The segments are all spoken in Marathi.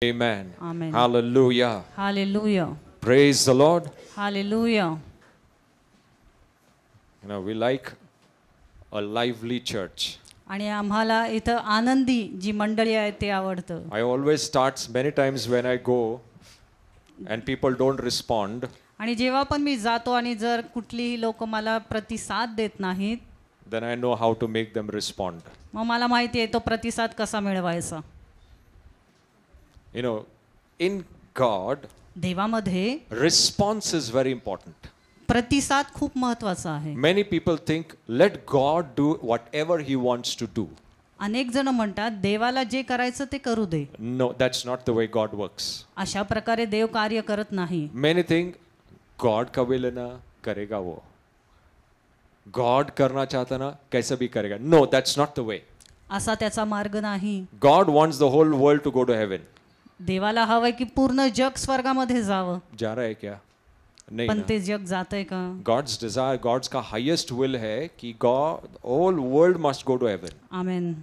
Amen. Amen. Hallelujah. Hallelujah. Praise the Lord. Hallelujah. You know, we like a lively church. आणि आम्हाला इथं आनंदी जी मंडळी आहे ते आवडतं. I always start many times when I go and people don't respond. आणि जेव्हा पण मी जातो आणि जर कुठलीही लोक मला प्रतिसाद देत नाहीत, then I know how to make them respond. मग मला माहिती आहे तो प्रतिसाद कसा मिळवायचा. You know, in God, देवामध्ये response is very important. प्रतिसाद खूप महत्त्वाचा आहे. Many people think, let God do whatever He wants to do. अनेक जण म्हणतात देवाला जे करायचं ते करू दे. No, that's not the way God works. अशा प्रकारे देव कार्य करत नाही. Many think, God का will ना करेगा वो. God करना चाहता ना कैसे भी करेगा. No, that's not the way. असा त्याचा मार्ग नाही. God wants the whole world to go to heaven. देवाला हवंय की पूर्ण जग स्वर्गामध्ये जावं. जा रहा है क्या? नहीं पण ना. ते जग जातंय का? God's desire, God's का highest will है कि God, all world must go to heaven. Amen.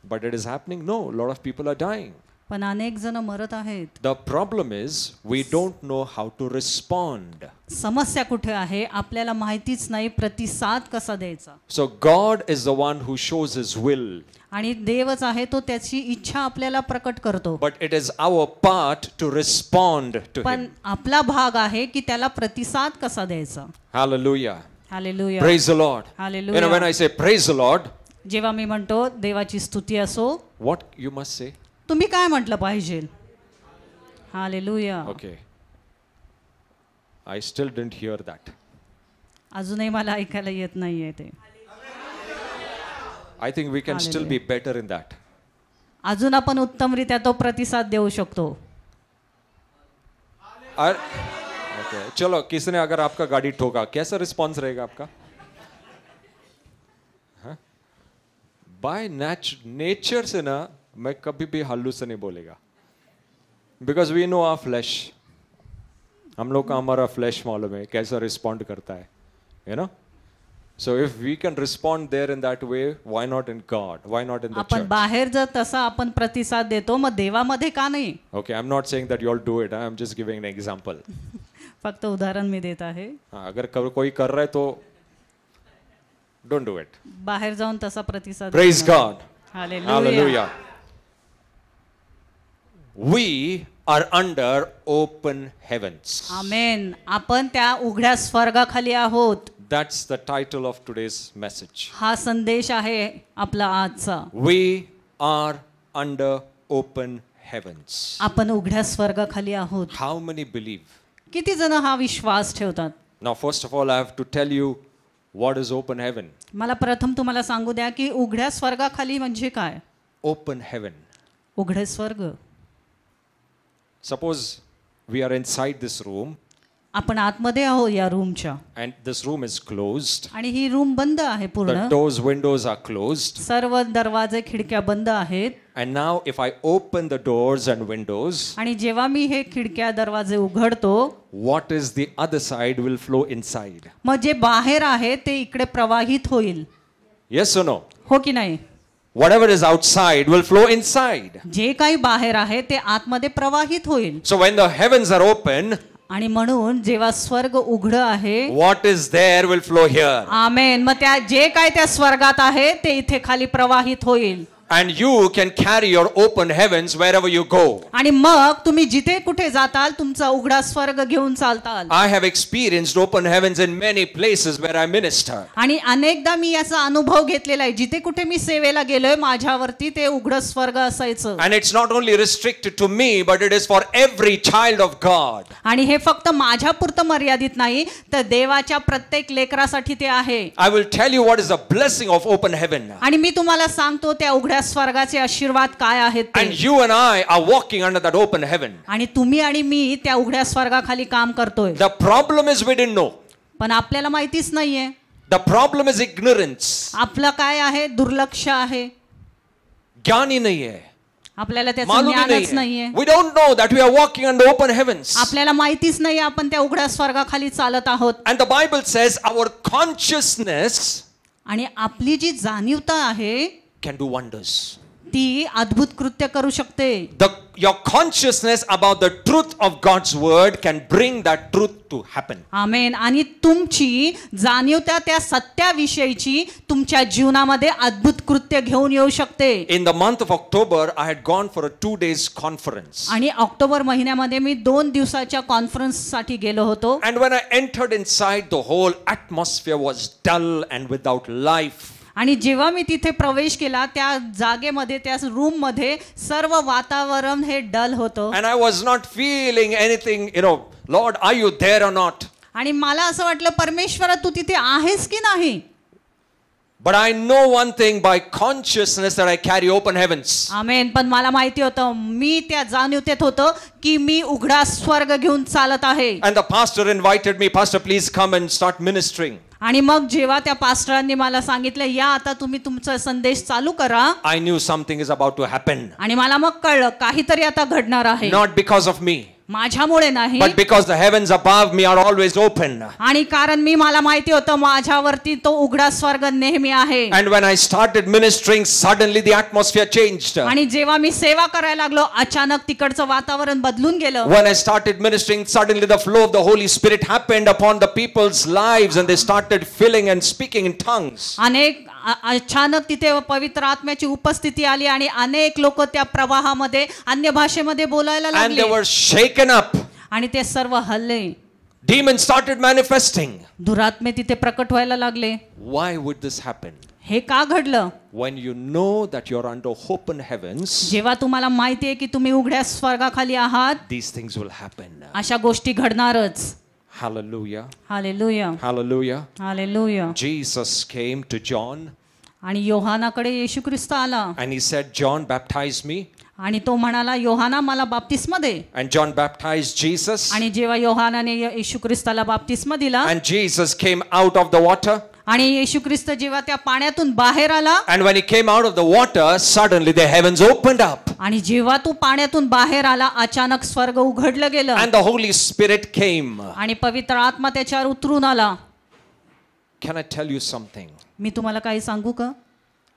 But it is happening? No, a lot of people are dying. पण अनेक जण मरत आहेत. The problem is we don't know how to respond. समस्या कुठे आहे? आपल्याला माहितीच नाही प्रतिसाद कसा द्यायचा. So God is the one who shows His will. आणि देवच आहे तो त्याची इच्छा आपल्याला प्रकट करतो. But it is our part to respond to पण Him. आपला भाग आहे की त्याला प्रतिसाद कसा द्यायचा. Hallelujah. Hallelujah. Praise the Lord. Hallelujah. You know, when I say praise the Lord, जेव्हा मी म्हणतो देवाची स्तुती असो, what you must say? तुम्ही काय म्हटलं पाहिजे? Hallelujah. Okay. I still didn't hear that. अजूनही मला ऐकायला येत नाहीये ते. I think we can still be better in that. अजून आपण उत्तमरित्या तो प्रतिसाद देऊ शकतो. Okay. चलो, किसने अगर आपका गाड़ी ठोका, कैसा रिस्पॉन्स रहेगा आपका? बाय नेचर से ना मैं कभी भी हल्लू से नहीं बोलेगा. Because we know our flash. हम लोग का हमारा फ्लैश मालूम है कैसा रिस्पॉन्ड करता है. You know, so if we can respond there in that way, why not in God? Why not in the आपण church? बाहेर जर तसा आपण प्रतिसाद देतो मग देवामध्ये का नाही? Okay, I'm not saying that you all do it. I'm just giving an example. फक्त उदाहरण मी देत आहे. अगर कोई कर रहा है तो don't do it. बाहेर जाऊन तसा प्रतिसाद. Praise God. Hallelujah. Hallelujah. We are under open heavens. आमेन. आपण त्या उघड्या स्वर्गाखाली आहोत. That's the title of today's message. हा संदेश आहे आपला आजचा. We are under open heavens. आपण उघड्या स्वर्गाखाली आहोत. How many believe? किती जण हा विश्वास ठेवतात? Now, first of all, I have to tell you what is open heaven. मला प्रथम तुम्हाला सांगू द्या की उघड्या स्वर्गाखाली म्हणजे काय? Open heaven. उघडे स्वर्ग. Suppose we are inside this room आपण आतमध्ये आहोत या रूमच्या. and this room is closed. आणि ही रूम बंद आहे पूर्ण. The doors, windows are closed. सर्व दरवाजे खिडक्या बंद आहेत. And now if I open the doors and windows, आणि जेव्हा मी हे खिडक्या दरवाजे उघडतो, what is the other side will flow inside. मग जे बाहेर आहे ते इकडे प्रवाहित होईल. Yes or no? हो की नाही? Whatever is outside will flow inside. जे काही बाहेर आहे ते आतमध्ये प्रवाहित होईल. So when the heavens are open, आणि म्हणून जेव्हा स्वर्ग उघडं आहे, what is there will flow here. आमेन. मग त्या जे काही त्या स्वर्गात आहे ते इथे खाली प्रवाहित होईल. And you can carry your open heavens wherever you go. आणि मग तुम्ही जिथे कुठे जाताल तुमचा उघडा स्वर्ग घेऊन चालताल. I have experienced open heavens in many places where I ministered. आणि अनेकदा मी याचा अनुभव घेतलेला आहे. जिथे कुठे मी सेवेला गेलोय माझ्यावरती ते उघडं स्वर्ग असायचं. And it's not only restricted to me, but it is for every child of God. आणि हे फक्त माझ्यापुरतं मर्यादित नाही तर देवाच्या प्रत्येक लेकरासाठी ते आहे. I will tell you what is the blessing of open heaven. आणि मी तुम्हाला सांगतो त्या उघड्या स्वर्गाचे आशीर्वाद काय आहेत ते. And you and I are walking under that open heaven. आणि तुम्ही आणि मी त्या उघड्या स्वर्गाखाली काम करतोय. The problem is we didn't know. पण आपल्याला माहितीच नाहीये. The problem is ignorance. आपलं काय आहे? दुर्लक्ष आहे. ज्ञानी नहीं है. आपल्याला त्याचं मालूम ही ज्ञानच नहीं नाहीये. है. We don't know that we are walking under open heavens. आपल्याला माहितीच नाही आपण त्या उघड्या स्वर्गाखाली चालत आहोत. And the Bible says our consciousness आणि आपली जी जाणीवता आहे can do wonders. ती अद्भुत कृत्य करू शकते. Your consciousness about the truth of God's word can bring that truth to happen. आमेन. आणि तुमची जाणीव त्या सत्याविषयीची तुमच्या जीवनामध्ये अद्भुत कृत्य घेऊन येऊ शकते. In the month of October, I had gone for a 2 days conference. आणि ऑक्टोबर महिन्यामध्ये मी 2 दिवसाच्या कॉन्फरन्स साठी गेलो होतो. And when I entered inside, the whole atmosphere was dull and without life. आणि जेव्हा मी तिथे प्रवेश केला त्या जागेमध्ये त्या रूम मध्ये सर्व वातावरण हे डल होतं. And I was not feeling anything, Lord, are you there or not? आणि मला असं वाटलं परमेश्वरा तू तिथे आहेस की नाही. But I know one thing by consciousness that I carry open heavens. आमेन. पण मला माहिती होतं मी त्या जाणीवेत होतं की मी उघडा स्वर्ग घेऊन चालत आहे. And the pastor invited me, Pastor, please come and start ministering. आणि मग जेव्हा त्या पास्टरांनी मला सांगितलं या आता तुम्ही तुमचा संदेश चालू करा. I knew something is about to happen. आणि मला मग कळलं काहीतरी आता घडणार आहे. Not because of me. माझ्यामुळे नाही. But because the heavens above me are always open. आणि कारण मला माहिती होतं माझ्यावरती तो उघडा स्वर्ग नेहमी आहे. And when I started ministering, suddenly the atmosphere changed. आणि जेव्हा मी सेवा करायला लागलो अचानक तिकडचं वातावरण बदलून गेलं. When I started ministering, suddenly the flow of the Holy Spirit happened upon the people's lives and they started filling and speaking in tongues. अचानक तिथे पवित्र आत्म्याची उपस्थिती आली आणि अनेक लोक त्या प्रवाहामध्ये अन्य भाषेमध्ये बोलायला लागले. And they were shaken up. आणि ते सर्व हल्ले. Demons started manifesting. दुरात्मे तिथे प्रकट व्हायला लागले. Why would this happen? हे का घडलं? When you know that you're under open heavens, जेव्हा तुम्हाला माहिती आहे की तुम्ही उघड्या स्वर्गाखाली आहात, these things will happen. अशा गोष्टी घडणारच. Hallelujah. Hallelujah. Hallelujah. Hallelujah. Jesus came to John. आणि योहानाकडे येशू ख्रिस्त आला. And he said, John, baptize me. आणि तो म्हणाला योहाना मला बाप्तिस्मा दे. And John baptized Jesus. आणि जेव्हा योहानाने येशू ख्रिस्ताला बाप्तिस्मा दिला. And Jesus came out of the water. आणि येशू ख्रिस्त जेव्हा त्या पाण्यातून बाहेर आला. And when he came out of the water, suddenly the heavens opened up. आणि जेव्हा तो पाण्यातून बाहेर आला अचानक स्वर्ग उघडलं गेलं. And the Holy Spirit came. आणि पवित्र आत्मा त्याच्यावर उतरून आला. Can I tell you something? मी तुम्हाला काही सांगू का?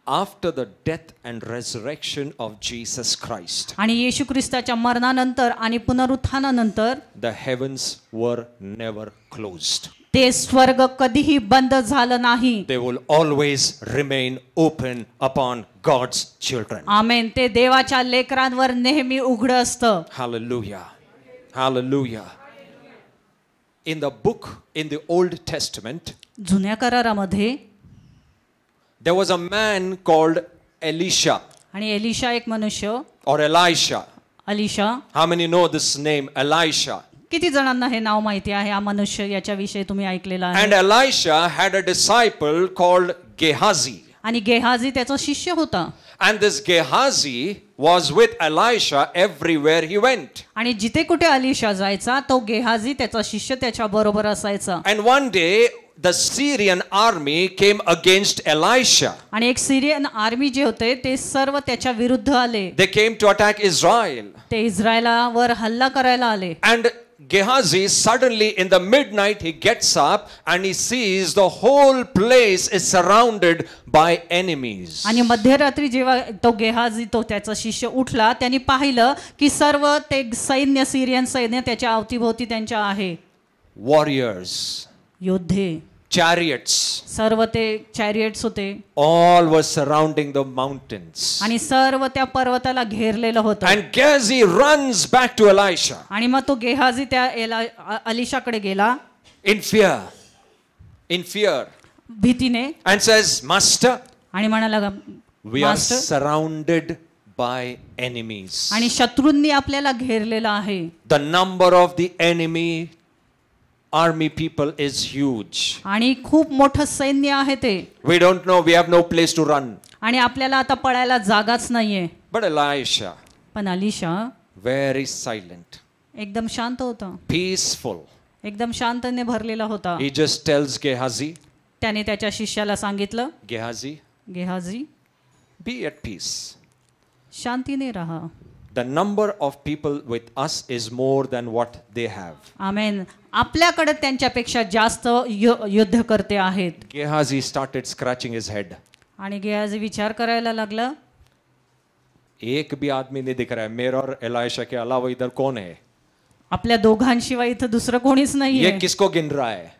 After the death and resurrection of Jesus Christ, आणि येशू ख्रिस्ताच्या मरणानंतर आणि पुनरुत्थानानंतर the heavens were never closed. ते स्वर्ग कधीही बंद झालं नाही. They will always remain open upon God's children. आमेन. ते देवाच्या लेकरांवर नेहमी उघडं असतं. Hallelujah. Hallelujah. In the book, in the Old Testament, जुन्या करारामध्ये there was a man called Elisha. आणि एलिशा एक मनुष्य or Elisha. Alisha. How many know this name, Elisha? किती जणांना हे नाव माहिती आहे? हा मनुष्य याच्याविषयी तुम्ही ऐकलेला आहे. And Elisha had a disciple called Gehazi. आणि गेहाजी त्याचा शिष्य होता. And this Gehazi was with Elisha everywhere he went. आणि जिथे कुठे अलिशा जायचा तो गेहाजी त्याचा शिष्य त्याच्या बरोबर असायचा. And one day the Syrian army came against Elisha. आणि एक सिरियन आर्मी जे होते ते सर्व त्याच्या विरुद्ध आले. They came to attack Israel. ते इस्रायलावर हल्ला करायला आले. And Gehazi suddenly in the midnight he gets up and he sees the whole place is surrounded by enemies. आणि मध्यरात्री जेव्हा तो गेहाजी तो त्याचा शिष्य उठला त्यांनी पाहिलं की सर्व ते सैन्य सिरियन सैन्य त्याच्या अवतीभोवती त्यांच्या आहे. Warriors, योद्धे, chariots, सर्व ते चॅरियट्स होते. all were surrounding the mountains. आणि सर्व त्या पर्वताला घेरलेलं होतं. And Gehazi runs back to Elisha आणि मग तो गेहाजी त्या अलिशाकडे गेला in fear भीतीने and says, Master, आणि म्हणाला we are master surrounded by enemies. आणि शत्रूंनी आपल्याला घेरलेलं आहे. The number of the enemy army people is huge. आणि खूप मोठं सैन्य आहे ते. We don't know, we have no place to run. आणि आपल्याला आता पळायला जागाच नाहीये. But Elisha, पण अलिशा very silent, एकदम शांत होता. peaceful. एकदम शांतने भरलेला होता. He just tells Gehazi, त्याने त्याच्या शिष्याला सांगितलं Gehazi, Gehazi be at peace. शांतीने राहा. The number of people with us is more than what they have. आमेन. आपल्याकडे त्यांच्यापेक्षा जास्त युद्ध करते आहेत. Gehazi started scratching his head. आणि गेहाजी विचार करायला लागला. एक भी आदमी नहीं दिख रहा है, मेरा और एलाइशा के अलावा इधर कौन है? आपल्या दोघांशिवाय इथं दुसरं कोणीच ये नाहीये. किसको गिन रहा है?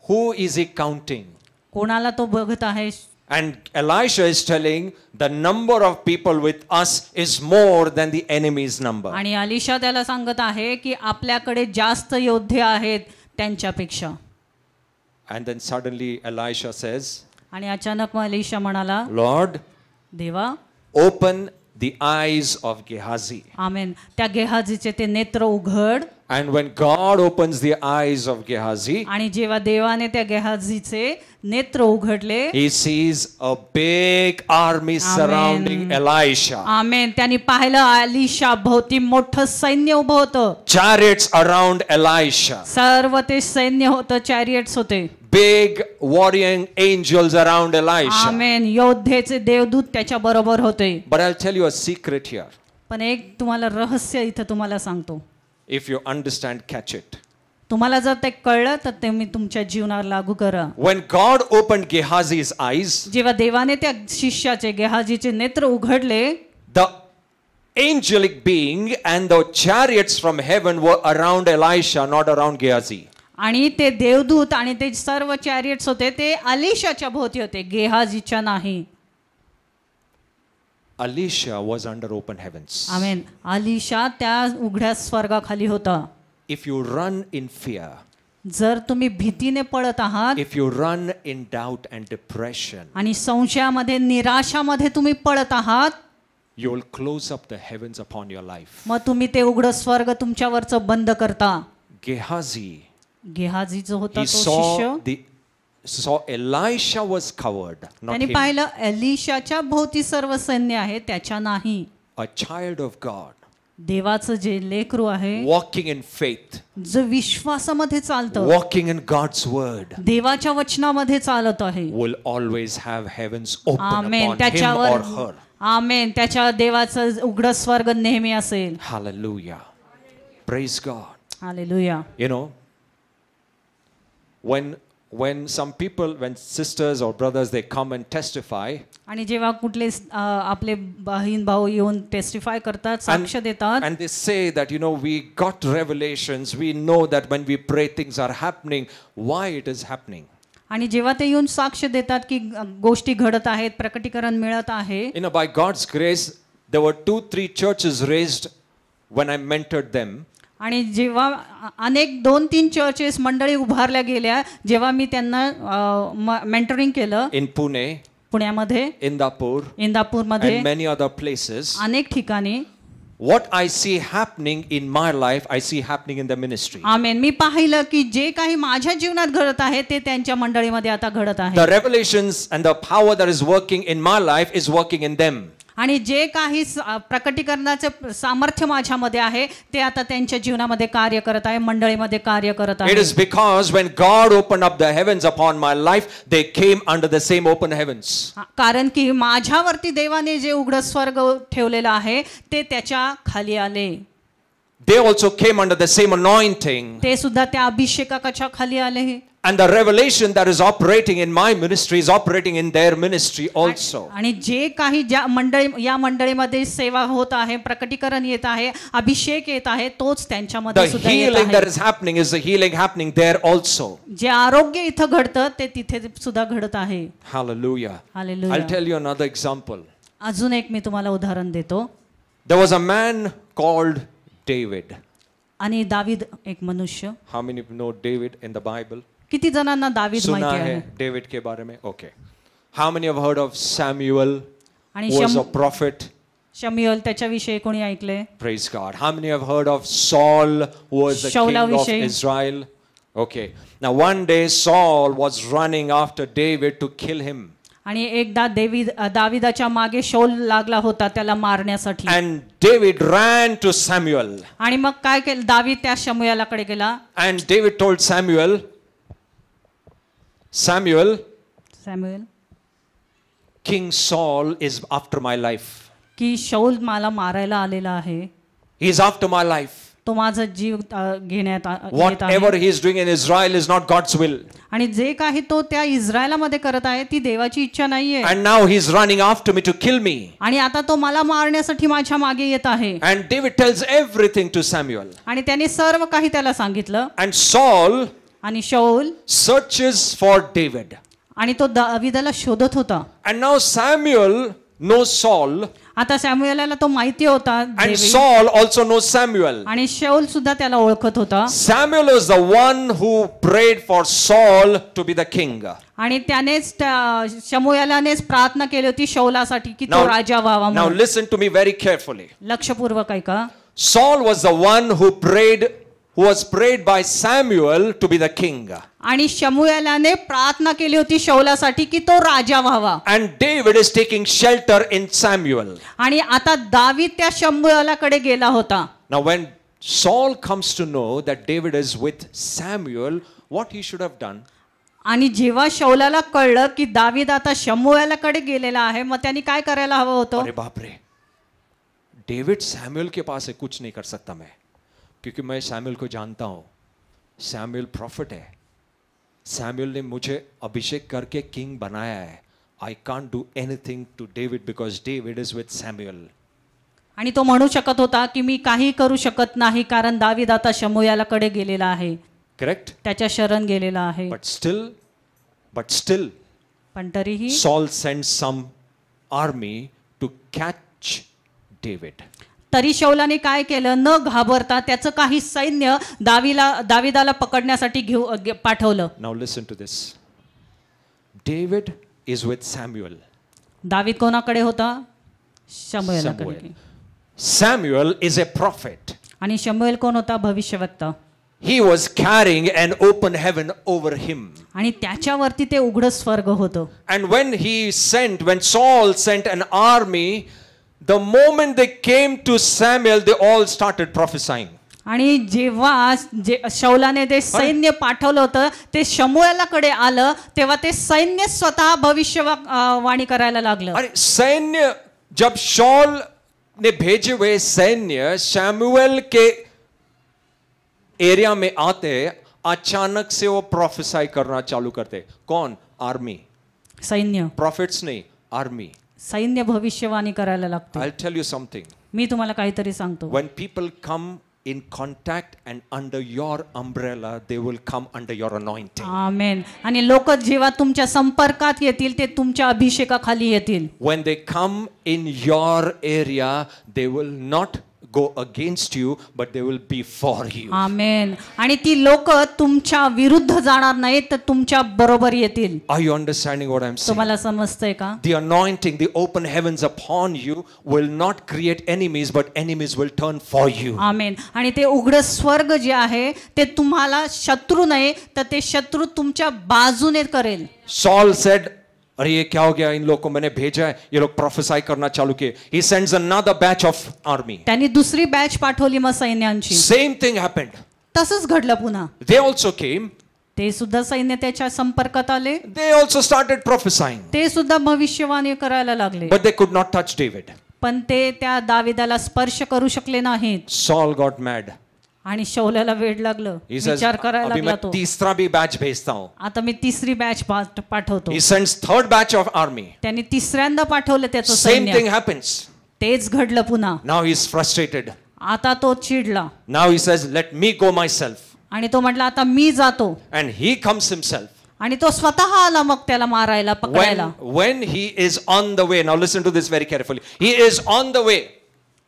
Who is he counting? कोणाला तो बघत आहे? And Elisha is telling the number of people with us is more than the enemy's number. आणि अलिशा त्याला सांगत आहे की आपल्याकडे जास्त योद्धे आहेत त्यांच्यापेक्षा. And then suddenly Elisha says, आणि अचानक मग अलिशा म्हणाला, Lord, देवा, open the eyes of Gehazi. आमेन. त्या गेहाजीचे ते नेत्र उघड. And when God opens the eyes of Gehazi, आणि जेव्हा देवाने त्या गेहाजीचे नेत्र उघडले, he sees a big army surrounding Elisha. आमेन. त्यांनी पाहिलं अलिशा भोवती मोठं सैन्य उभं होतं. Chariots around Elisha. सर्व ते सैन्य होतं, चॅरियट्स होते. Big warring angels around Elisha. आमेन. योद्धेचे देवदूत त्याच्या बरोबर होते. But I'll tell you a secret here. पण एक तुम्हाला रहस्य इथं तुम्हाला सांगतो. If you understand, catch it. तुम्हाला जर ते कळलं तर ते मी तुमच्या जीवनावर लागू करा. When God opened Gehazi's eyes, जेव्हा देवाने त्या शिष्याचे गेहाजीचे नेत्र उघडले, the angelic being and the chariots from heaven were around Elisha, not around Gehazi. आणि ते देवदूत आणि ते सर्व चॅरियट्स होते ते अलिशाच्या भोवती होते, गेहाजीच्या नाही. Elisha was under open heavens. आमेन. अलिशा त्या उघड्या स्वर्गाखाली होता. If you run in fear, जर तुम्ही भीतीने पळत आहात if you run in doubt and depression, आणि संशयामध्ये निराशामध्ये तुम्ही पळत आहात, you will close up the heavens upon your life. मग तुम्ही ते उघडं स्वर्ग तुमच्यावरचं बंद करता. Gehazi, गेहाजी जो होता he तो शिष्य, saw Elisha was covered, not त्यांनी him. पाहिलं एलिशाच्या भोवती सर्व सैन्य आहे, त्याच्या नाही. A child of God, देवाचं जे लेकरू आहे, walking in faith, जो विश्वासामध्ये चालतं, walking in God's word, देवाच्या वचनामध्ये चालत आहे, will always have heavens open amen. upon him त्याच्यावर or her. आमेन. त्याच्या देवाचं उघडं स्वर्ग नेहमी असेल. Hallelujah. Praise God. Hallelujah. You know, when some people, when sisters or brothers, they come and testify, आणि जेव्हा कुठले आपले बहीण भाऊ येऊन टेस्टिफाय करतात, साक्ष देतात, and they say that, you know, we got revelations, we know that when we pray things are happening, why it is happening. आणि जेव्हा ते येऊन साक्ष देतात की गोष्टी घडत आहेत, प्रकटीकरण मिळत आहे, You know, by God's grace, there were 2-3 churches raised when I mentored them. आणि जेव्हा अनेक 2-3 चर्चेस मंडळी उभारल्या गेल्या जेव्हा मी त्यांना मेंटरिंग केलं, In Pune, पुण्यामध्ये, Indapur, इंदापूरमध्ये, and many other places. अनेक ठिकाणी. What I see happening in my life, I see happening in the ministry. आमेन. मी पाहिलं की जे काही माझ्या जीवनात घडत आहे ते त्यांच्या मंडळीमध्ये आता घडत आहे. The revelations and the power that is working in my life is working in them. आणि जे काही प्रकटीकरणाचे सामर्थ्य माझ्यामध्ये आहे ते आता त्यांच्या जीवनामध्ये कार्य करत आहे, मंडळीमध्ये कार्य करत आहे. It is because when God opened up the heavens upon my life, they came under the same open heavens. कारण की माझ्यावरती देवाने जे उघडं स्वर्ग ठेवलेलं आहे ते त्याच्या खाली आले. They also came under the same anointing. ते सुद्धा त्या अभिषेकाच्या खाली आले. And the revelation that is operating in my ministry is operating in their ministry also. आणि जे काही या मंडळीमध्ये सेवा होत आहे, प्रकटीकरण येत आहे, अभिषेक येत आहे, तोच त्यांच्यामध्ये The सुद्धा येत healing that आहे. is happening is the healing happening there also. जे आरोग्य इथं घडतं ते तिथे सुद्धा घडत आहे. Hallelujah. Hallelujah. I'll tell you another example. अजून एक मी तुम्हाला उदाहरण देतो. There was a man called David. आणि दावीद एक मनुष्य. How many know David in the Bible? किती जणांना दावीद सुना माहिती है आहे? डेविड के बारे में? Okay. How many have heard of Samuel, आणि who was a prophet? शमूएल त्याच्याविषयी कोणी ऐकले? Praise God. How many have heard of Saul, who was the king of शौलाविषयी. Israel? Okay. Now one day Saul was running after David to kill him. आणि एकदा दाविदाच्या मागे शौल लागला होता त्याला मारण्यासाठी. And David ran to Samuel. आणि मग काय केलं? दावीद त्या शमूएलाकडे गेला. And David told Samuel, Samuel, King Saul is after my life. की शौल मला मारायला आलेला आहे. He is after my life. तो माझा जीव घेण्यात येत आहे. Whatever he is doing in Israel is not God's will. आणि जे काही तो त्या इस्रायलामध्ये करत आहे ती देवाची इच्छा नाहीये. And now he is running after me to kill me. आणि आता तो मला मारण्यासाठी माझ्या मागे येत आहे. And David tells everything to Samuel. आणि त्याने सर्व काही त्याला सांगितलं. And Saul आणि शाऊल searches for David. आणि तो दाविदाला शोधत होता. And now Samuel knows Saul. आता सॅम्युएलला तो माहिती होता. And Saul also knows Samuel. आणि शाऊल सुद्धा त्याला ओळखत होता. Samuel was the one who prayed for Saul to be the king. आणि त्यानेच शमूएलानेच प्रार्थना केली होती शाऊलासाठी की तो राजा व्हावा Now म्हणून. listen to me very carefully. लक्षपूर्वक ऐका. Saul was the one who was prayed by Samuel to be the king. आणि शमूएलाने प्रार्थना केली होती शाऊलासाठी की तो राजा व्हावा. And David is taking shelter in Samuel. आणि आता दावीद त्या शमूएलाकडे गेला होता. Now when Saul comes to know that David is with Samuel, what he should have done? आणि जेव्हा शाऊलाला कळलं की दावीद आता शमूएलाकडे गेलेला आहे मग त्यांनी काय करायला हवं होतं? अरे बाप रे, डेविड सैमुअल के पास है, कुछ नहीं कर सकता मैं, क्योंकि मैं सैमुअल को जानता हूं. सैमुअल प्रॉफिट है. सैमुअल ने मुझे अभिषेक करके किंग बनाया है. I can't do anything to David because David is with Samuel. आणि तो म्हणू शकत होता की मी काही करू शकत नाही कारण दावीद आता शमूएलाकडे गेलेला आहे. करेक्ट. त्याच्या शरण गेलेला आहे. बट स्टिल पण तरीही Saul send some army to catch David. तरी शाऊलाने काय केलं? न घाबरता त्याचं काही सैन्य दावीदाला पकडण्यासाठी पाठवलं. Now listen to this. David is with Samuel. दावीद कोणाकडे होता? शमूएलाकडे. Samuel is a prophet. आणि शमूएल कोण होता? भविष्यवक्ता. He was carrying an open heaven over him. आणि त्याच्यावरती ते उघड स्वर्ग होतं. And when Saul sent an army, the moment they came to Samuel, they all started prophesying. आणि जेव्हा शाऊलाने ते सैन्य पाठवलं होतं ते शमूएलाकडे आलं तेव्हा ते सैन्य स्वतः भविष्यवाणी करायला लागलं. अरे सैन्य, जब शाऊल ने भेजे हुए सैन्य शमूएल के एरिया में आते, अचानक से वो प्रोफेसाई करना चालू करते. कौन? आर्मी. सैन्य. प्रॉफिट्स नहीं, आर्मी. सैन्य भविष्यवाणी करायला लागतं. I'll tell you something. मी तुम्हाला काहीतरी सांगतो. When people come in contact and under your umbrella, they will come under your anointing. आमेन. आणि लोक जेव्हा तुमच्या संपर्कात येतील ते तुमच्या अभिषेकाखाली येतील. When they come in your area, they will not go against you, but they will be for you. आमेन. आणि ती लोक तुमच्या विरुद्ध जाणार नाहीत तर तुमच्या बरोबर येतील. Are you understanding what I'm saying? तुम्हाला समजतंय का? The anointing, the open heavens upon you will not create enemies, but enemies will turn for you. आमेन. आणि ते उघड स्वर्ग जे आहे ते तुम्हाला शत्रू नाही तर ते शत्रू तुमच्या बाजूने करेल. Saul said, अरे ये क्या हो गया, इन लोगों को मैंने भेजा है, ये लोग प्रोफेसाई करना चालू किए. He sends another batch of army. त्यांनी दुसरी बॅच पाठवली मग सैन्यांची. Same thing happened. तसंच घडलं पुन्हा. They also came. ते सुद्धा सैन्य त्याच्या संपर्कात आले. They also started prophesying. ते सुद्धा भविष्यवाणी करायला लागले. But they could not touch David. पण ते त्या दावीदाला स्पर्श करू शकले नाहीत. Saul got mad. आणि शाऊलाला वेड लागलं. He says, विचार करायला अभी लागला मैं तो. तीसरा भी बैच भेजता हूँ. आता मी तिसरी बॅच पाठवतो. He sends third batch of army. त्यांनी तिसऱ्यांदा पाठवलं त्याचं Same सैन्य. thing happens. तेच घडलं पुन्हा. Now he is frustrated. आता तो चिडला. Now he says, let me go myself. आणि तो म्हटला आता मी जातो. And he comes himself. आणि तो स्वतः आला मग त्याला मारायला पकडायला. When he is on the way, now listen to this very carefully. He is on the way.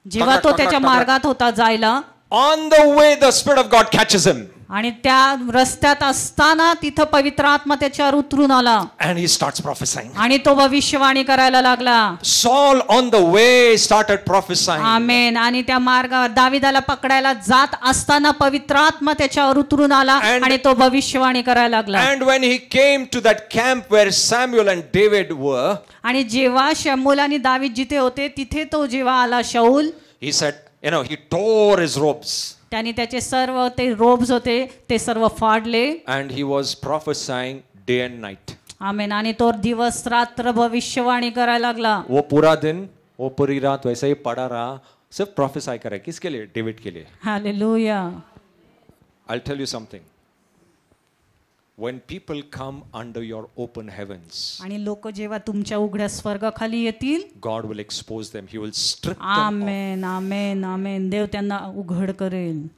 जेव्हा तो त्याच्या मार्गात होता जायला, On the way, the Spirit of God catches him. आणि त्या रस्त्यात असताना तिथं पवित्र आत्मा त्याच्यावर उतरून आला. And he starts prophesying. आणि तो भविष्यवाणी करायला लागला. Saul on the way started prophesying. आमेन. आणि त्या मार्गावर दावीदाला पकडायला जात असताना पवित्र आत्मा त्याच्यावर उतरून आला आणि तो भविष्यवाणी करायला लागला. And when he came to that camp where Samuel and David were, आणि जेव्हा शमूएल आणि दावीद जिथे होते तिथे तो जेव्हा आला शाऊल, he said, he tore his robes. त्यांनी त्याचे सर्व ते रोब्स होते ते सर्व फाडले. And he was prophesying day and night. आमेन. आणि तो दिवस रात्र भविष्यवाणी करायला लागला. वो पूरा दिन, वो पूरी रात वैसे ही पड़ा रहा. सिर्फ प्रोफेसाई करा है, किसके लिए? डेविड के लिए. Hallelujah. I'll tell you something. When people come under your open heavens, आणि लोक जेव्हा तुमच्या उघड्या स्वर्गाखाली येतील, God will expose them. He will strip them off. आमेन आमेन आमेन. देव त्यांना उघड करेल.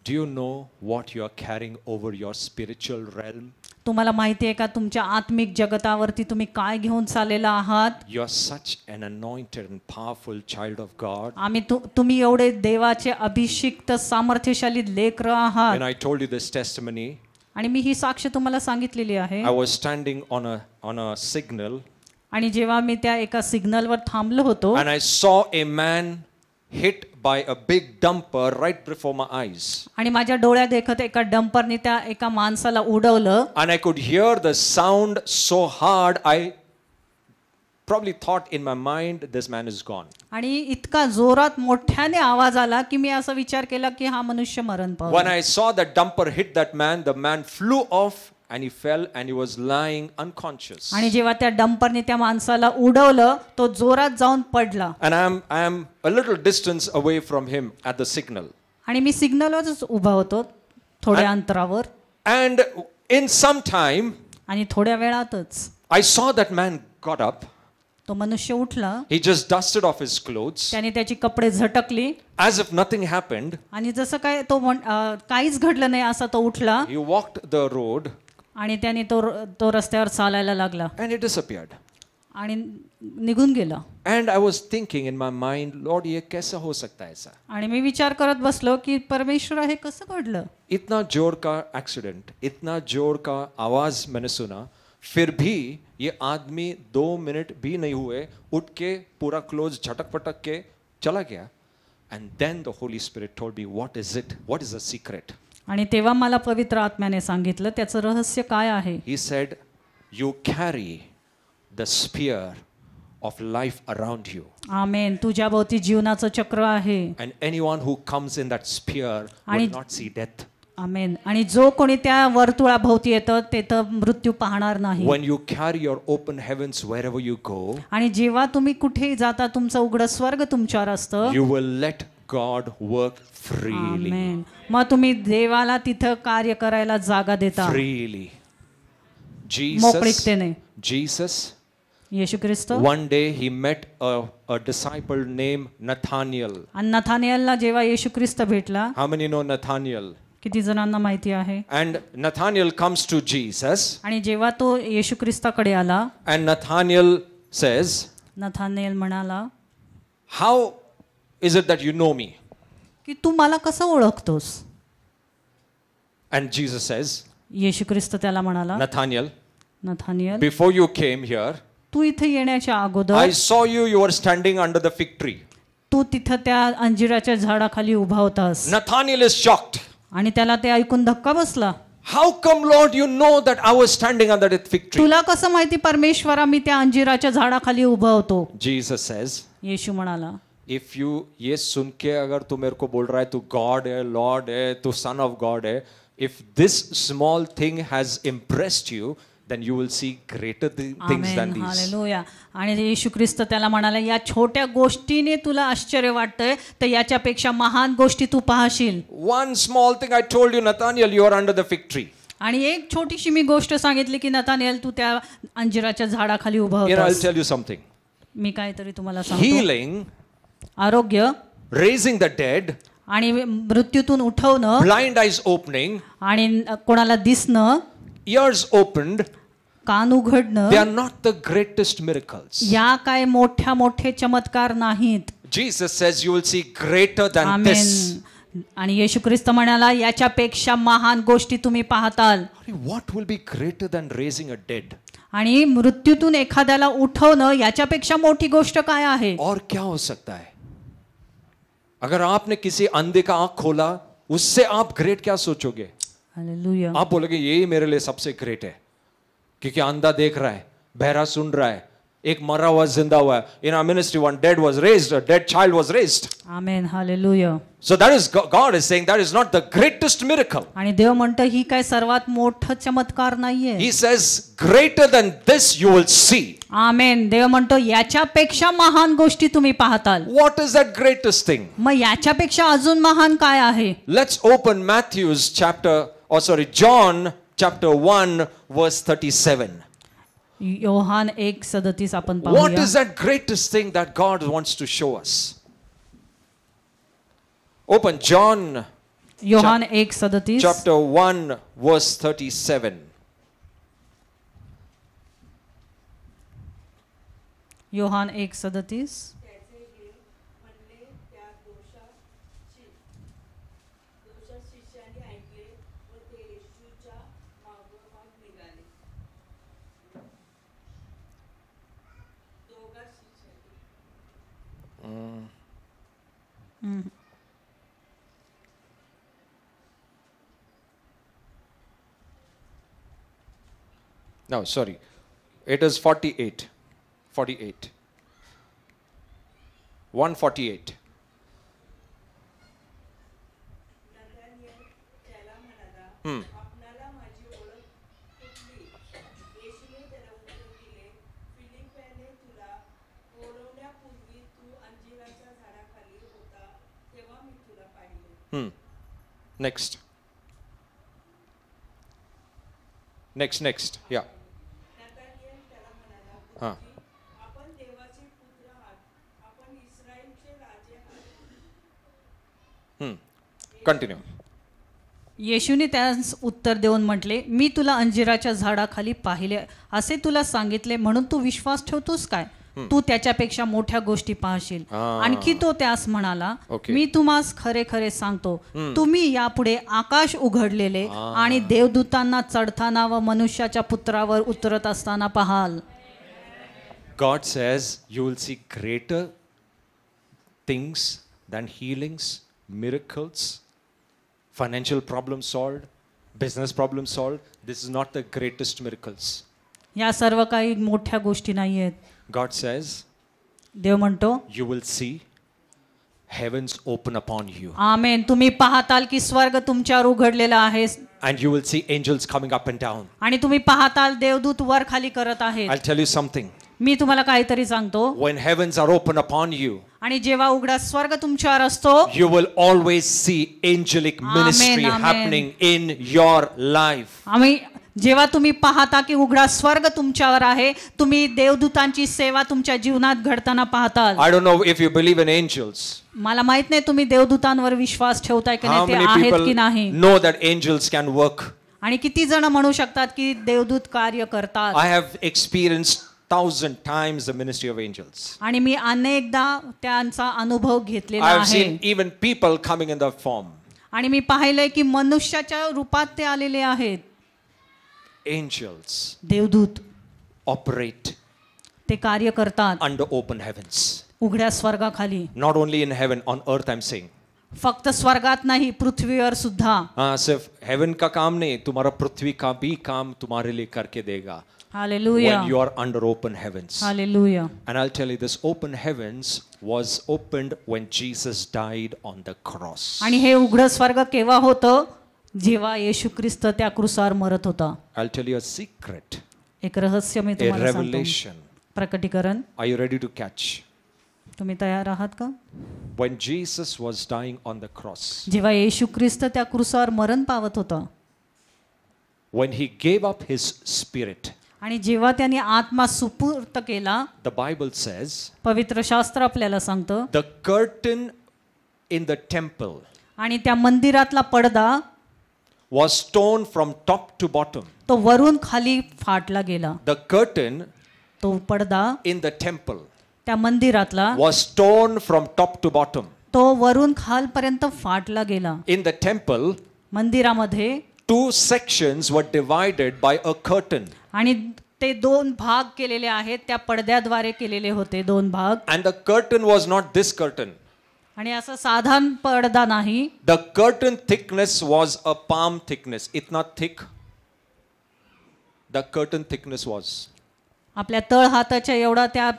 Do you know what you are carrying over your spiritual realm? तुम्हाला माहिती आहे का तुमच्या आत्मिक जगतावरती तुम्ही काय घेऊन चाललेला आहात? You are such an anointed and powerful child of God. तुम्ही एवढे देवाचे अभिषिक्त सामर्थ्यशाली लेकरं आहात. When I told you this testimony, आणि मी ही साक्ष तुम्हाला सांगितलेली आहे. I was standing on a signal, आणि जेव्हा मी त्या एका सिग्नलवर थांबलो होतो, and I saw a man hit by a big dumper right before my eyes. आणि माझ्या डोळ्यात देखत एका डंपरने त्या एका माणसाला उडवलं. And I could hear the sound so hard, I probably thought in my mind, this man is gone. आणि इतका जोरात मोठ्याने आवाज आला की मी असा विचार केला की हा मनुष्य मरण When पावला. I saw that dumper hit that man, the man flew off and he fell and he was lying unconscious. आणि जेव्हा त्या डंपरने त्या माणसाला उडवलं, तो जोरात जाऊन पडला. And I am a little distance away from him at the signal. आणि मी सिग्नलवरच उभा होतो थोड्या अंतरावर. And in some time, आणि थोड्या वेळातच I saw that man got up. तो मनुष्य उठला. He just dusted off his clothes त्याने त्याची कपडे झटकली. as if nothing happened. आणि जसं काय काहीच घडलं नाही असा तो उठला. He walked the road आणि त्याने तो रस्त्यावर चालायला लागला and he disappeared. आणि निघून गेला. And I was thinking in my mind, Lord, ये कैसा हो सकता है ऐसा? आणि मी विचार करत बसलो की परमेश्वर हे कसं घडलं? इतना जोर का एक्सीडेंट, इतना जोर का आवाज मैंने सुना, फिर भी ये आदमी 2 मिनट भी नहीं हुए, उठ के पूरा क्लोज झटक पटक के चला गया. And then the Holy Spirit told me, what is it? What is the secret? आणि तेव्हा मला पवित्र आत्म्याने सांगितलं त्याचं रहस्य काय आहे. He said, you carry the spear of life around you. आमेन. तुझ्या भोवती जीवनाचं चक्र आहे. And anyone who comes in that spear will not see death. आमेन. आणि जो कोणी त्या वर्तुळाभोवती येतं ते तर मृत्यू पाहणार नाही. When you carry your open heavens wherever you go, आणि जेव्हा तुम्ही कुठेही जाता तुमचं उघडं स्वर्ग तुमच्यावर असतं. you will let God work freely. आमेन. मग तुम्ही देवाला तिथं कार्य करायला जागा देता. Freely. मोकळीकतेने. Jesus, Yeshu Christ. one day he met a disciple named Nathaniel. आणि नथानिएलला जेव्हा येशू ख्रिस्त भेटला. How many know Nathaniel? किती जणांना माहिती आहे? And Nathaniel comes to Jesus. आणि जेव्हा तो येशू ख्रिस्ताकडे आला. And Nathaniel says, नथानिएल म्हणाला, how is it that you know me? की तू मला कसं ओळखतोस? And Jesus says, येशू ख्रिस्त त्याला म्हणाला, Nathaniel, Nathaniel, before you came here, तू इथे येण्याच्या अगोदर I saw you were standing under the fig tree. तू तिथं त्या अंजिराच्या झाडाखाली उभा होतास. Nathaniel is shocked. आणि त्याला ते ऐकून धक्का बसला. How come, Lord, you know that I was standing under that fig tree? तुला कसं माहिती परमेश्वरा मी त्या अंजिराच्या झाडाखाली उभा होतो? Jesus says, येशू म्हणाला, if you ये सुन के अगर तू मेरे को बोल रहा है तू गॉड है, लॉर्ड है, तू सन ऑफ गॉड है, if this small thing has impressed you, then you will see greater things than these. Hallelujah. आणि येशू ख्रिस्त त्याला म्हणाला, या छोट्या गोष्टीने तुला आश्चर्य वाटतंय तर याच्यापेक्षा महान गोष्टी तू पाहशील. One small thing I told you, Nathaniel, you are under the fig tree. आणि एक छोटीशी मी गोष्ट सांगितली की नथानिएल तू त्या अंजिराच्या झाडाखाली उभा Here I'll होतास. tell you something. मी काहीतरी तुम्हाला सांगतो. Healing, आरोग्य raising the dead, आणि मृत्यूतून उठवणं blind eyes opening, आणि कोणाला दिसणं, ears opened, कान उघडणं, they are not the greatest miracles. या काय मोठे चमत्कार नाहीत. Jesus says you will see greater than this. आमेन. आणि येशू ख्रिस्त म्हणाला याच्यापेक्षा महान गोष्टी तुम्ही पाहताल. What will be greater than raising a dead? आणि मृत्यूतून एखाद्याला उठवणं याच्यापेक्षा मोठी गोष्ट काय आहे? और क्या हो सकता है? अगर आपने किसी अंधे का आंख खोला, उससे आप ग्रेट क्या सोचोगे? हालेलुया. आप बोलोगे यही मेरे लिए सबसे ग्रेट है, क्योंकि अंधा देख रहा है, बहरा सुन रहा है, एक मरा हुआ जिंदा हुआ है. In our ministry, one dead was raised, a dead child was raised. Amen, hallelujah. So that is God is saying that is not the greatest miracle. आणि देव म्हणतो ही काय सर्वात मोठा चमत्कार नाहीये. He says, greater than this you will see. आमेन. देव म्हणतो याच्यापेक्षा महान गोष्टी तुम्ही पाहताल. What is that greatest thing? मग याच्यापेक्षा अजून महान काय आहे? Let's open John chapter 1 verse 37. Yohan 1:37 आपण What पाहूया. is that greatest thing that God wants to show us? Open John Yohan 1:37. chapter 1 verse 37. Yohan 1:37. No, sorry. It is 48. 48. 148. Next. Next. Yeah. Continue. येशूने त्यास उत्तर देऊन म्हटले, मी तुला अंजिराच्या झाडाखाली पाहिले असे तुला सांगितले म्हणून तू विश्वास ठेवतोस काय? तू त्याच्यापेक्षा मोठ्या गोष्टी पाहशील. आणखी तो त्यास म्हणाला, मी तुम्हास खरे खरे सांगतो, तुम्ही यापुढे आकाश उघडलेले आणि देवदूतांना चढताना व मनुष्याच्या पुत्रावर उतरत असताना पाहाल. God says you will see greater things than healings, miracles, financial problems solved, business problems solved. This is not the greatest miracles. या सर्व काही मोठ्या गोष्टी नाहीयेत. God says, देव म्हणतो, you will see heavens open upon you. आमेन. तुम्ही पाहताल की स्वर्ग तुमच्यावर उघडलेला आहे. And you will see angels coming up and down. आणि तुम्ही पाहताल देवदूत वर खाली करत आहेत. I'll tell you something. मी तुम्हाला काहीतरी सांगतो. When heavens are open upon you, आणि जेव्हा उघडा स्वर्ग तुमच्यावर असतो, you will always see angelic ministry Amen. happening in your life. आम्ही जेव्हा तुम्ही पाहता की उघडा स्वर्ग तुमच्यावर आहे, तुम्ही देवदूतांची सेवा तुमच्या जीवनात घडताना पाहताल. I don't know if you believe in angels. मला माहित नाही तुम्ही देवदूतांवर विश्वास ठेवताय की How नाही, ते many आहेत people की नाही. know that angels can work? आणि किती जण म्हणू शकतात की देवदूत कार्य करतात. I have experienced 1,000 times the ministry of angels. आणि मी अनेकदा त्यांचा अनुभव घेतलेला I have आहे. seen even people coming in the form. आणि मी पाहिलंय की मनुष्याच्या रूपात ते आलेले आहेत. Angels देवदूत operate ते कार्य करतात under open heavens. उघड्या स्वर्गाखाली. Not only in heaven, on earth I'm saying. फक्त स्वर्गात नाही, पृथ्वीवर सुद्धा. सिर्फ heaven का काम नहीं, तुम्हारा पृथ्वी का भी काम तुम्हारे लिए करके देगा. Hallelujah. When you are under open heavens. Hallelujah. And I'll tell you, this open heavens was opened when Jesus died on the cross. आणि हे उघडं स्वर्ग केव्हा होतं? जेव्हा येशू ख्रिस्त त्या क्रूसावर मरत होता. I'll tell you a secret. एक रहस्य मी A तुम्हाला सांगतो. revelation. प्रकटीकरण. Are you ready to catch? तुम्ही तयार आहात का? When Jesus was dying on the cross, जेव्हा येशू ख्रिस्त त्या क्रूसावर मरण पावत होता, when he gave up his spirit, आणि जेव्हा त्यांनी आत्मा सुपूर्त केला, the Bible says, पवित्र शास्त्र आपल्याला सांगतं, the curtain in the temple आणि त्या मंदिरातला पडदा was torn from top to bottom. तो वरून खाली फाटला गेला. The curtain तो पडदा in the temple त्या मंदिरातला was torn from top to bottom. तो वरून खालपर्यंत फाटला गेला. In the temple, मंदिरामध्ये 2 sections were divided by a curtain. आणि ते 2 भाग केलेले आहेत, त्या पडद्याद्वारे केलेले होते 2 भाग. And the curtain was not this curtain. आणि असं साधारण पडदा नाही. The curtain thickness was a palm thickness. Itna thick the curtain thickness was. आपल्या तळ हाताच्या एवढा त्या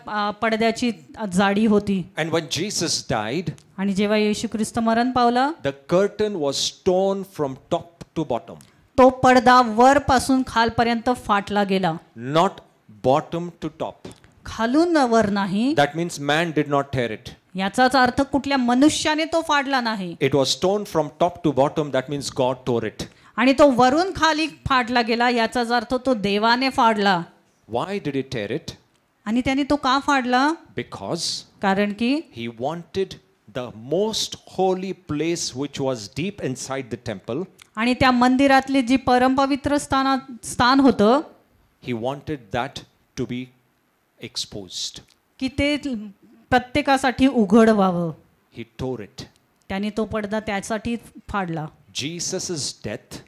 पडद्याची जाडी होती. And when Jesus died, आणि जेव्हा येशू ख्रिस्त मरण पावला, the curtain was torn from top to bottom. तो पडदा वर पासून खालपर्यंत फाटला गेला. Not bottom to top. खालून वर नाही. That means man did not tear it. याचाच अर्थ कुठल्या मनुष्याने तो फाडला नाही. It was torn from top to bottom. That means God tore it. आणि तो वरून खाली फाडला गेला. याचाच अर्थ तो देवाने फाडला. Why did he tear it? आणि त्याने तो का फाडला? Because कारण की he wanted the most holy place which was deep inside the temple. आणि त्या मंदिरातले जी परमपवित्र स्थान होतं, He wanted that to be exposed. की ते प्रत्येकासाठी उघड व्हावं. He tore it. त्याने तो पडदा त्यासाठी फाडला. Jesus' death